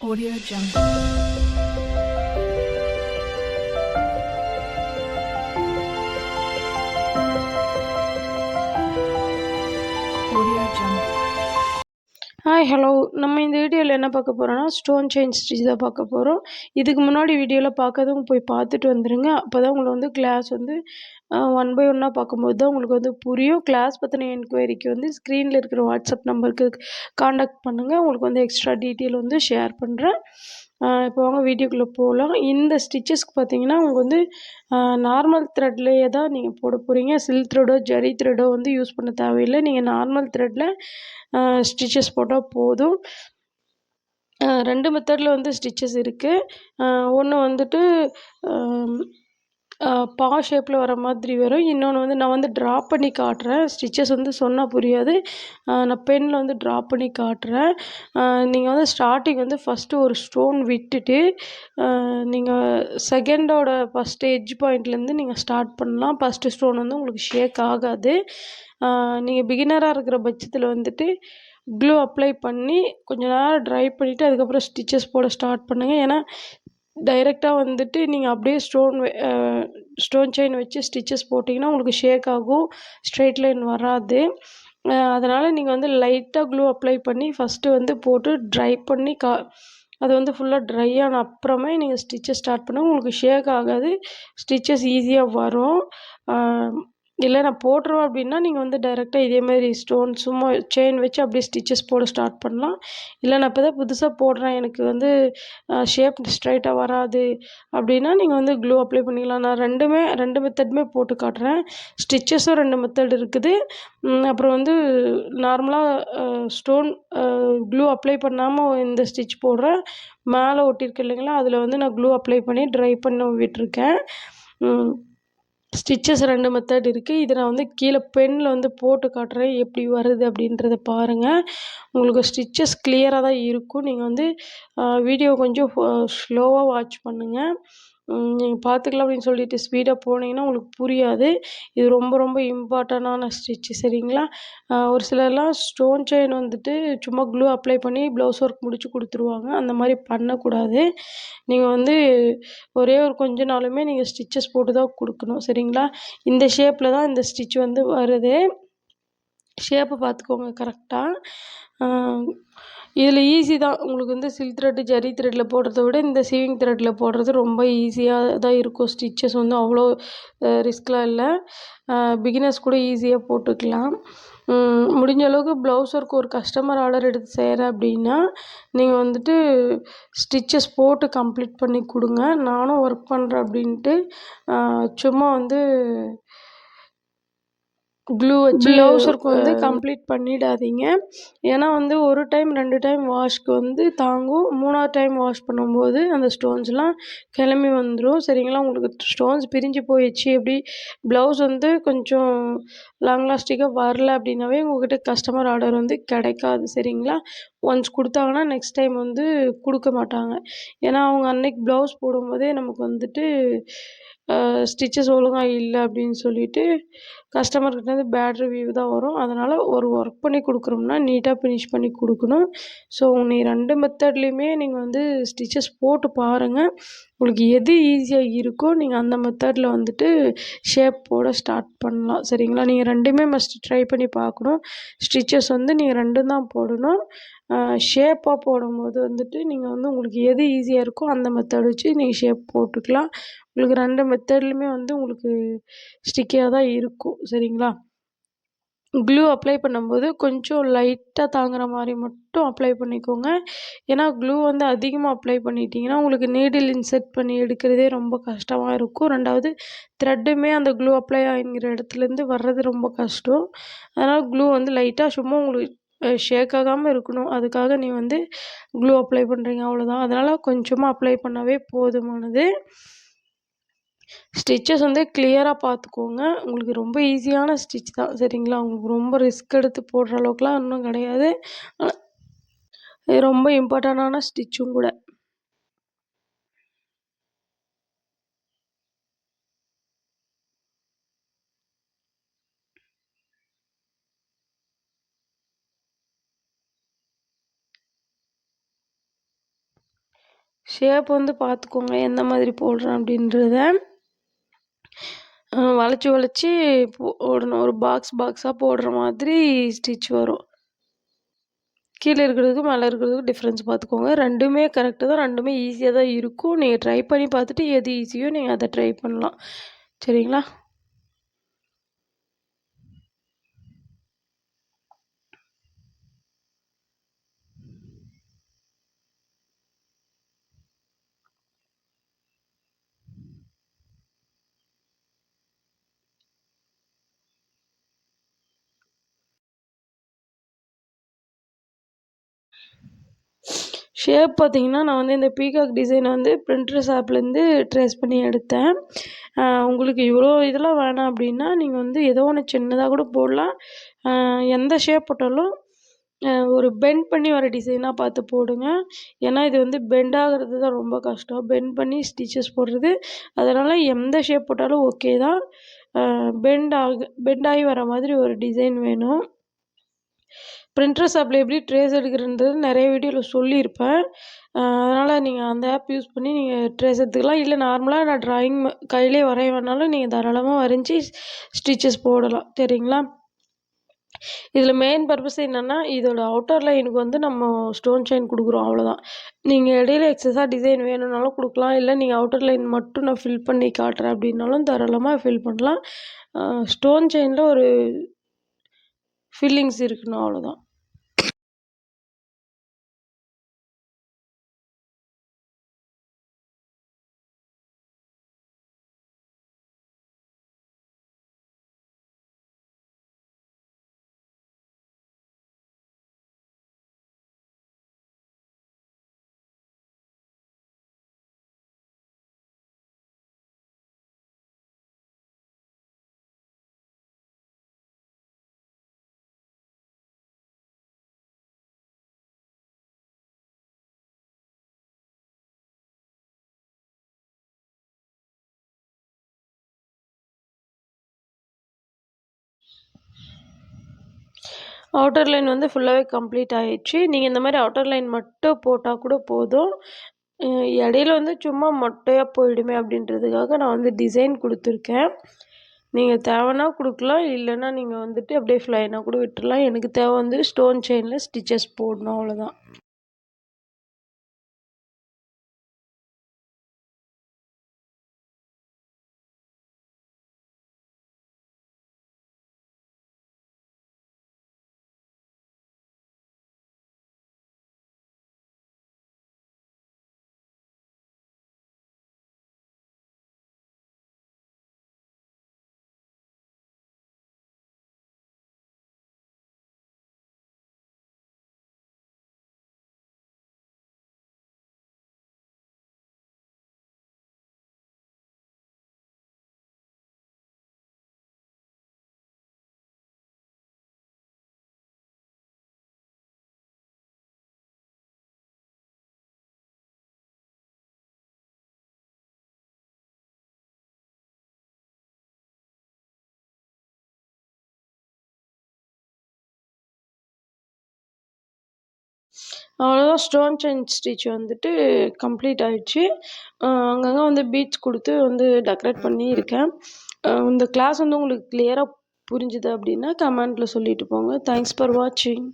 Audio Jungle. Audio Jungle. Hi hello நம்ம இந்த வீடியோவில் என்ன பார்க்க போகிறோன்னா ஸ்டோன் செயின் ஸ்டிச் தான் பார்க்க போகிறோம். இதுக்கு முன்னாடி வீடியோவில் பார்க்காதவங்க போய் பார்த்துட்டு வந்துடுங்க. அப்போ தான் உங்களுக்கு வந்து கிளாஸ் வந்து ஒன் பை ஒன்னாக பார்க்கும்போது தான் உங்களுக்கு வந்து புரியும். கிளாஸ் பற்றின என்கொயரிக்கு வந்து ஸ்க்ரீனில் இருக்கிற வாட்ஸ்அப் நம்பருக்கு காண்டாக்ட் பண்ணுங்கள். உங்களுக்கு வந்து எக்ஸ்ட்ரா டீட்டெயில் வந்து ஷேர் பண்ணுறேன். இப்போ வாங்க வீடியோக்குள்ளே போகலாம். இந்த ஸ்டிச்சஸ்க்கு பார்த்தீங்கன்னா உங்களுக்கு வந்து நார்மல் த்ரெட்லேயே தான் நீங்கள் போட போகிறீங்க. சில்க் த்ரெடோ ஜரி த்ரெடோ வந்து யூஸ் பண்ண தேவையில்லை. நீங்கள் நார்மல் த்ரெட்டில் ஸ்டிச்சஸ் போட்டால் போதும். 2 மெத்தடில் வந்து ஸ்டிச்சஸ் இருக்குது. ஒன்று வந்துட்டு பா ஷேப்பில் வர மாதிரி வரும். இன்னொன்று வந்து நான் வந்து ட்ரா பண்ணி காட்டுறேன். ஸ்டிச்சஸ் வந்து சொன்னால் புரியாது. நான் பெனில் வந்து ட்ரா பண்ணி காட்டுறேன். நீங்கள் வந்து ஸ்டார்டிங் வந்து ஃபஸ்ட்டு ஒரு ஸ்டோன் விட்டுட்டு நீங்கள் செகண்டோட ஃபஸ்ட்டு எட்ஜ் பாயிண்ட்லேருந்து நீங்கள் ஸ்டார்ட் பண்ணலாம். ஃபஸ்ட்டு ஸ்டோன் வந்து உங்களுக்கு ஷேக் ஆகாது. நீங்கள் பிகினராக இருக்கிற பட்சத்தில் வந்துட்டு க்ளூ அப்ளை பண்ணி கொஞ்சம் நேரம் ட்ரை பண்ணிவிட்டு அதுக்கப்புறம் ஸ்டிச்சஸ் போட ஸ்டார்ட் பண்ணுங்கள். ஏன்னா டைரெக்டாக வந்துட்டு நீங்கள் அப்படியே ஸ்டோன் செயின் வச்சு ஸ்டிச்சஸ் போட்டிங்கன்னா உங்களுக்கு ஷேக் ஆகும், ஸ்ட்ரெயிட் லைன் வராது. அதனால் நீங்கள் வந்து லைட்டாக க்ளூ அப்ளை பண்ணி ஃபஸ்ட்டு வந்து போட்டு ட்ரை பண்ணி அது வந்து ஃபுல்லாக ட்ரை ஆன அப்புறமே நீங்கள் ஸ்டிச்சஸ் ஸ்டார்ட் பண்ணுங்கள். உங்களுக்கு ஷேக் ஆகாது, ஸ்டிச்சஸ் ஈஸியாக வரும். இல்லை நான் போட்டுருவேன் அப்படின்னா நீங்கள் வந்து டைரெக்டாக இதேமாதிரி ஸ்டோன் சும்மா செயின் வச்சு அப்படியே ஸ்டிச்சஸ் போட ஸ்டார்ட் பண்ணலாம். இல்லை நான் இப்போ தான் புதுசாக போடுறேன், எனக்கு வந்து ஷேப் ஸ்ட்ரைட்டாக வராது அப்படின்னா நீங்கள் வந்து க்ளூ அப்ளை பண்ணிக்கலாம். நான் ரெண்டு மெத்தடுமே போட்டு காட்டுறேன். ஸ்டிச்சஸும் 2 மெத்தட் இருக்குது. அப்புறம் வந்து நார்மலாக ஸ்டோன் க்ளூ அப்ளை பண்ணாமல் இந்த ஸ்டிச் போடுறேன். மேலே ஒட்டியிருக்கு இல்லைங்களா, அதில் வந்து நான் க்ளூ அப்ளை பண்ணி ட்ரை பண்ண விட்டுருக்கேன். ஸ்டிச்சஸ் 2 மெத்தட் இருக்குது. இதை நான் வந்து கீழே பெனில் வந்து போட்டு காட்டுறேன், எப்படி வருது அப்படின்றத பாருங்கள். உங்களுக்கு ஸ்டிச்சஸ் கிளியராக தான் இருக்கும். நீங்கள் வந்து வீடியோ கொஞ்சம் ஸ்லோவாக வாட்ச் பண்ணுங்கள். நீங்கள் பார்த்துக்கலாம் அப்படின்னு சொல்லிட்டு ஸ்பீடாக போனீங்கன்னா உங்களுக்கு புரியாது. இது ரொம்ப ரொம்ப இம்பார்ட்டண்டான ஸ்டிச்சு, சரிங்களா? ஒரு சிலர்லாம் ஸ்டோன் செயின் வந்துட்டு சும்மா க்ளூ அப்ளை பண்ணி ப்ளவுஸ் ஒர்க் முடித்து கொடுத்துருவாங்க. அந்த மாதிரி பண்ணக்கூடாது. நீங்கள் வந்து ஒரே ஒரு கொஞ்ச நாளுமே நீங்கள் ஸ்டிச்சஸ் போட்டு தான் கொடுக்கணும், சரிங்களா? இந்த ஷேப்பில் தான் இந்த ஸ்டிச் வந்து வருது. ஷேப்பை பார்த்துக்கோங்க கரெக்டாக. இதில் ஈஸி தான். உங்களுக்கு வந்து சில்க் த்ரெட்டு ஜரி த்ரெட்டில் போடுறத விட இந்த சீவிங் த்ரெட்டில் போடுறது ரொம்ப ஈஸியாக தான் இருக்கும். ஸ்டிச்சஸ் வந்து அவ்வளோ ரிஸ்க்லாம் இல்லை. பிகினர்ஸ் கூட ஈஸியாக போட்டுக்கலாம். முடிஞ்ச அளவுக்கு ப்ளவுஸ் ஒர்க் ஒரு கஸ்டமர் ஆர்டர் எடுத்து செய்கிறேன் அப்படின்னா நீங்கள் வந்துட்டு ஸ்டிச்சஸ் போட்டு கம்ப்ளீட் பண்ணி கொடுங்க. நானும் ஒர்க் பண்ணுறேன் அப்படின்ட்டு சும்மா வந்து க்ளூ வச்சு ப்ளவுஸ் ஒர்க் வந்து கம்ப்ளீட் பண்ணிடாதீங்க. ஏன்னா வந்து ஒரு டைம் 2 டைம் வாஷ்க்கு வந்து தாங்கும். 3ஆவது டைம் வாஷ் பண்ணும்போது அந்த ஸ்டோன்ஸ்லாம் கிளம்பி வந்துடும், சரிங்களா? உங்களுக்கு ஸ்டோன்ஸ் பிரிஞ்சு போயிடுச்சு, எப்படி ப்ளவுஸ் வந்து கொஞ்சம் லாங் லாஸ்டிக்காக வரல அப்படின்னாவே உங்கள்கிட்ட கஸ்டமர் ஆர்டர் வந்து கிடைக்காது, சரிங்களா? ஒன்ஸ் கொடுத்தாங்கன்னா நெக்ஸ்ட் டைம் வந்து கொடுக்க மாட்டாங்க. ஏன்னா அவங்க அன்னைக்கு ப்ளவுஸ் போடும்போதே நமக்கு வந்துட்டு ஸ்டிச்சஸ் ஒழுங்காக இல்லை அப்படின்னு சொல்லிட்டு கஸ்டமர்கிட்டேருந்து பேட் ரிவ்யூ தான் வரும். அதனால் ஒரு ஒர்க் பண்ணி கொடுக்குறோம்னா நீட்டாக ஃபினிஷ் பண்ணி கொடுக்கணும். ஸோ நீ 2 மெத்தட்லேயுமே நீங்கள் வந்து ஸ்டிச்சஸ் போட்டு பாருங்கள். உங்களுக்கு எது ஈஸியாக இருக்கோ நீங்கள் அந்த மெத்தடில் வந்துட்டு ஷேப் போட ஸ்டார்ட் பண்ணலாம், சரிங்களா? நீங்கள் 2மே மஸ்ட் ட்ரை பண்ணி பார்க்கணும். ஸ்டிச்சஸ் வந்து நீங்கள் 2ம் தான் போடணும். ஷேப்பாக போடும்போது வந்துட்டு நீங்கள் வந்து உங்களுக்கு எது ஈஸியாக இருக்கோ அந்த மெத்தட் வச்சு நீங்கள் ஷேப் போட்டுக்கலாம். உங்களுக்கு 2 மெத்தட்லையுமே வந்து உங்களுக்கு ஸ்டிக்கியாக தான் இருக்கும், சரிங்களா? க்ளூ அப்ளை பண்ணும்போது கொஞ்சம் லைட்டாக தாங்குற மாதிரி மட்டும் அப்ளை பண்ணிக்கோங்க. ஏன்னா க்ளூ வந்து அதிகமாக அப்ளை பண்ணிட்டீங்கன்னா உங்களுக்கு நீடில் இன்சர்ட் பண்ணி எடுக்கிறதே ரொம்ப கஷ்டமாக இருக்கும். 2வது த்ரெட்டுமே அந்த க்ளூ அப்ளை ஆகிங்கிற இடத்துலேருந்து வர்றது ரொம்ப கஷ்டம். அதனால் க்ளூ வந்து லைட்டாக சும்மா உங்களுக்கு ஷேக் ஆகாமல் இருக்கணும். அதுக்காக நீ வந்து க்ளூ அப்ளை பண்ணுறீங்க, அவ்வளோதான். அதனால் கொஞ்சமாக அப்ளை பண்ணாவே போதுமானது. ஸ்டிச்சஸ் வந்து கிளியராக பார்த்துக்கோங்க. உங்களுக்கு ரொம்ப ஈஸியான ஸ்டிச் தான், சரிங்களா? உங்களுக்கு ரொம்ப ரிஸ்க் எடுத்து போடுற அளவுக்குலாம் ஒன்றும் கிடையாது. இது ரொம்ப இம்பார்ட்டண்டான ஸ்டிச்சும் கூட. ஷேப் வந்து பார்த்துக்கோங்க எந்த மாதிரி போடுறேன் அப்படின்றத. வளைச்சி வளைச்சி போடணும். ஒரு பாக்ஸாக போடுற மாதிரி ஸ்டிச் வரும். கீழே இருக்கிறதுக்கும் மேலே இருக்கிறதுக்கும் டிஃப்ரென்ஸ் பார்த்துக்கோங்க. 2மே கரெக்டு தான். 2மே ஈஸியாக தான் இருக்கும். நீங்கள் ட்ரை பண்ணி பார்த்துட்டு எது ஈஸியோ நீங்கள் அதை ட்ரை பண்ணலாம். சரிங்களா? ஷேப் பார்த்தீங்கன்னா, நான் வந்து இந்த பீகாக் டிசைன் வந்து பிரிண்டர்ஸ் ஆப்லேருந்து ட்ரேஸ் பண்ணி எடுத்தேன். உங்களுக்கு இவ்வளோ இதெல்லாம் வேணாம் அப்படின்னா, நீங்கள் வந்து ஏதோ ஒன்று சின்னதாக கூட போடலாம். எந்த ஷேப் போட்டாலும் ஒரு பெண்ட் பண்ணி வர டிசைனாக பார்த்து போடுங்க. ஏன்னா இது வந்து பெண்ட் ஆகிறது தான் ரொம்ப கஷ்டம். பெண்ட் பண்ணி ஸ்டிச்சஸ் போடுறது. அதனால் எந்த ஷேப் போட்டாலும் ஓகே தான். பெண்ட் ஆகி வர மாதிரி ஒரு டிசைன் வேணும். பிரிண்டர்ஸ் ஆப்பில் எப்படி ட்ரேஸ் எடுக்கிறன்றது நிறைய வீடியோவில் சொல்லியிருப்பேன். அதனால் நீங்கள் அந்த ஆப் யூஸ் பண்ணி நீங்கள் ட்ரேஸ் எடுத்துக்கலாம். இல்லை நார்மலாக நான் ட்ராயிங் கையிலே வரைய வேணாலும் நீங்கள் தாராளமாக வரைஞ்சி ஸ்டிச்சஸ் போடலாம். சரிங்களா? இதில் மெயின் பர்பஸ் என்னென்னா, இதோட அவுட்டர் லைனுக்கு வந்து நம்ம ஸ்டோன் செயின் கொடுக்குறோம், அவ்வளோதான். நீங்கள் இடையில எக்ஸஸாக டிசைன் வேணும்னாலும் கொடுக்கலாம். இல்லை நீங்கள் அவுட்டர் லைன் மட்டும் நான் ஃபில் பண்ணி காட்டுறேன் அப்படின்னாலும் தாராளமாக ஃபில் பண்ணலாம். ஸ்டோன் செயினில் ஒரு ஃபில்லிங்ஸ் இருக்கணும், அவ்வளோதான். அவுட்டர் லைன் வந்து ஃபுல்லாகவே கம்ப்ளீட் ஆகிடுச்சு. நீங்கள் இந்த மாதிரி அவுட்டர் லைன் மட்டும் போட்டால் கூட போதும். இடையில வந்து சும்மா மொட்டையாக போயிடுமே அப்படின்றதுக்காக நான் வந்து டிசைன் கொடுத்துருக்கேன். நீங்கள் தேவைன்னா கொடுக்கலாம். இல்லைன்னா நீங்கள் வந்துட்டு அப்படியே ஃப்ளைனாக கூட விட்டுடலாம். எனக்கு தேவை வந்து ஸ்டோன் செயினில் ஸ்டிச்சஸ் போடணும், அவ்வளோதான். அவ்வளோதான். ஸ்டோன் செயின் ஸ்டிச் வந்துட்டு கம்ப்ளீட் ஆகிடுச்சு. அங்கங்கே வந்து பீட்ஸ் கொடுத்து வந்து டெக்கரேட் பண்ணியிருக்கேன். இந்த கிளாஸ் வந்து உங்களுக்கு கிளியராக புரிஞ்சுது அப்படின்னா கமெண்ட்டில் சொல்லிட்டு போங்க. தேங்க்ஸ் ஃபார் வாட்சிங்.